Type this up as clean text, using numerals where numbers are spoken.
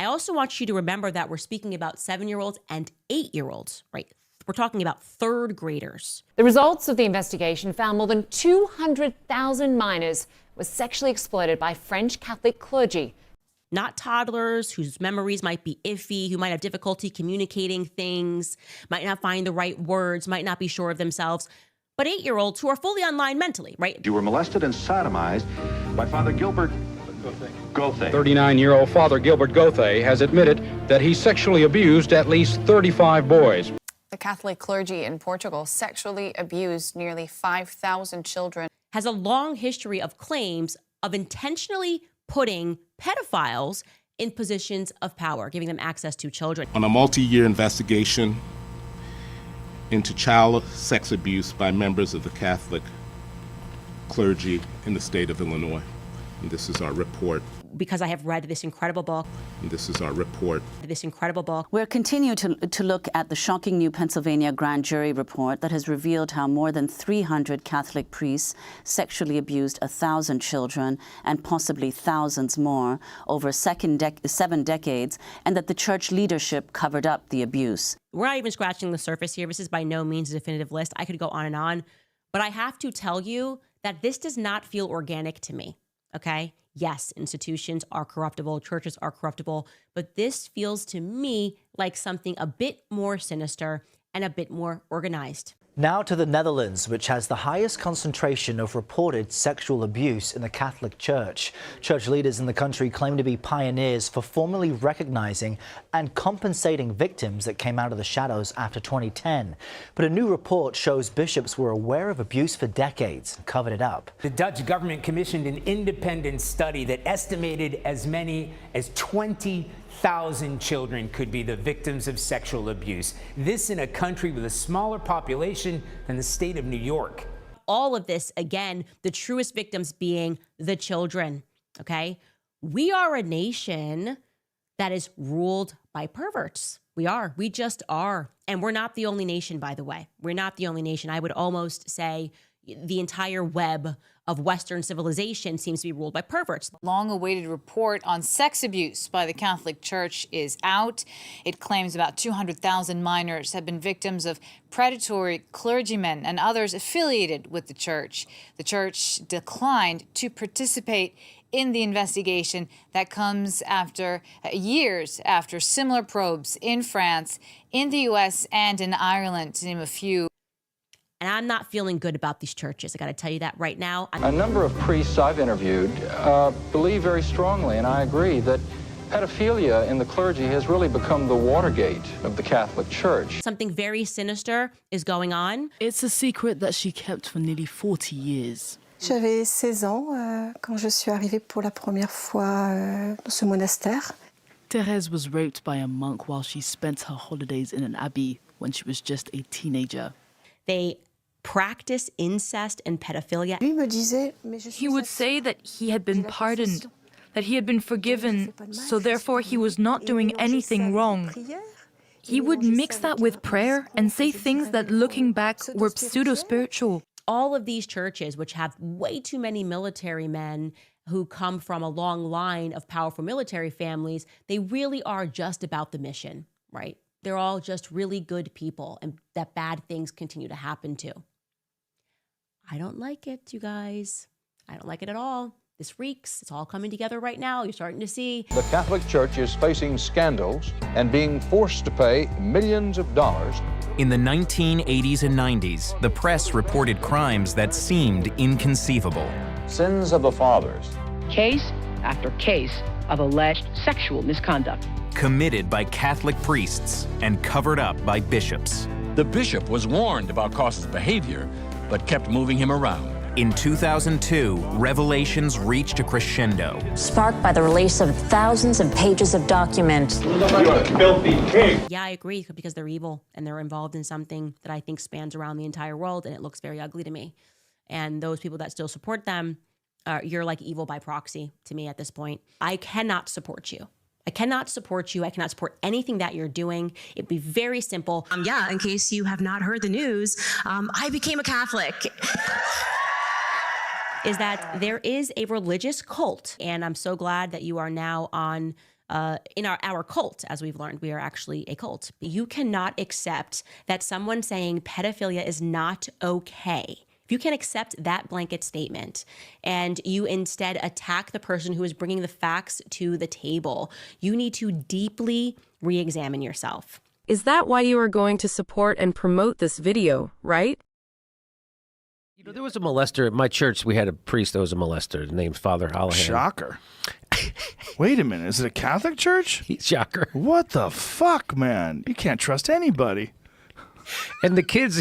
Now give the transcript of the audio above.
I also want you to remember that we're speaking about 7-year-olds and 8-year-olds, right? We're talking about third graders. The results of the investigation found more than 200,000 minors were sexually exploited by French Catholic clergy. Not toddlers whose memories might be iffy, who might have difficulty communicating things, might not find the right words, might not be sure of themselves, but 8-year-olds who are fully online mentally, right? You were molested and sodomized by Father Gilbert Gothe. 39-year-old Father Gilbert Gothe has admitted that he sexually abused at least 35 boys. The Catholic clergy in Portugal sexually abused nearly 5,000 children. Has a long history of claims of intentionally putting pedophiles in positions of power, giving them access to children. On a multi-year investigation into child sex abuse by members of the Catholic clergy in the state of Illinois. And this is our report. Because I have read this incredible book. And this is our report. This incredible book. We're continuing to look at the shocking new Pennsylvania grand jury report that has revealed how more than 300 Catholic priests sexually abused 1,000 children and possibly thousands more over 7 decades, and that the church leadership covered up the abuse. We're not even scratching the surface here. This is by no means a definitive list. I could go on and on, but I have to tell you that this does not feel organic to me. Okay? Yes, institutions are corruptible, churches are corruptible, but this feels to me like something a bit more sinister and a bit more organized. Now to the Netherlands, which has the highest concentration of reported sexual abuse in the Catholic Church. Church leaders in the country claim to be pioneers for formally recognizing and compensating victims that came out of the shadows after 2010. But a new report shows bishops were aware of abuse for decades and covered it up. The Dutch government commissioned an independent study that estimated as many as 20,000 children could be the victims of sexual abuse. This in a country with a smaller population than the state of New York. All of this, again, the truest victims being the children, okay? We are a nation that is ruled by perverts. We are. We just are. And we're not the only nation, by the way. We're not the only nation. I would almost say the entire web of Western civilization seems to be ruled by perverts. Long-awaited report on sex abuse by the Catholic Church is out. It claims about 200,000 minors have been victims of predatory clergymen and others affiliated with the church. The church declined to participate in the investigation that comes after years after similar probes in France, in the U.S., and in Ireland, to name a few. And I'm not feeling good about these churches. I got to tell you that right now. A number of priests I've interviewed believe very strongly, and I agree, that pedophilia in the clergy has really become the Watergate of the Catholic Church. Something very sinister is going on. It's a secret that she kept for nearly 40 years. J'avais 16 ans quand je suis arrivée pour la première fois dans ce monastère. Thérèse was raped by a monk while she spent her holidays in an abbey when she was just a teenager. They practice incest and pedophilia. He would say that he had been pardoned, that he had been forgiven, so therefore he was not doing anything wrong. He would mix that with prayer and say things that, looking back, were pseudo-spiritual. All of these churches, which have way too many military men who come from a long line of powerful military families, they really are just about the mission, right? They're all just really good people, and that bad things continue to happen to. I don't like it, you guys. I don't like it at all. This reeks. It's all coming together right now. You're starting to see. The Catholic Church is facing scandals and being forced to pay millions of dollars. In the 1980s and 90s, the press reported crimes that seemed inconceivable. Sins of the fathers. Case after case of alleged sexual misconduct. Committed by Catholic priests and covered up by bishops. The bishop was warned about Costas' behavior, but kept moving him around. In 2002, revelations reached a crescendo. Sparked by the release of thousands of pages of documents. You're a filthy pig. Yeah, I agree, because they're evil and they're involved in something that I think spans around the entire world, and it looks very ugly to me. And those people that still support them, you're like evil by proxy to me at this point. I cannot support you. I cannot support you. I cannot support anything that you're doing. It'd be very simple. Yeah, in case you have not heard the news, I became a Catholic. Is that there is a religious cult, and I'm so glad that you are now on in our cult, as we've learned, we are actually a cult. You cannot accept that someone saying pedophilia is not okay. If you can accept that blanket statement and you instead attack the person who is bringing the facts to the table, you need to deeply re-examine yourself. Is that why you are going to support and promote this video, right? You know, there was a molester at my church. We had a priest that was a molester named Father Hollihan. Shocker. Wait a minute. Is it a Catholic church? Shocker. What the fuck, man? You can't trust anybody. And the kids...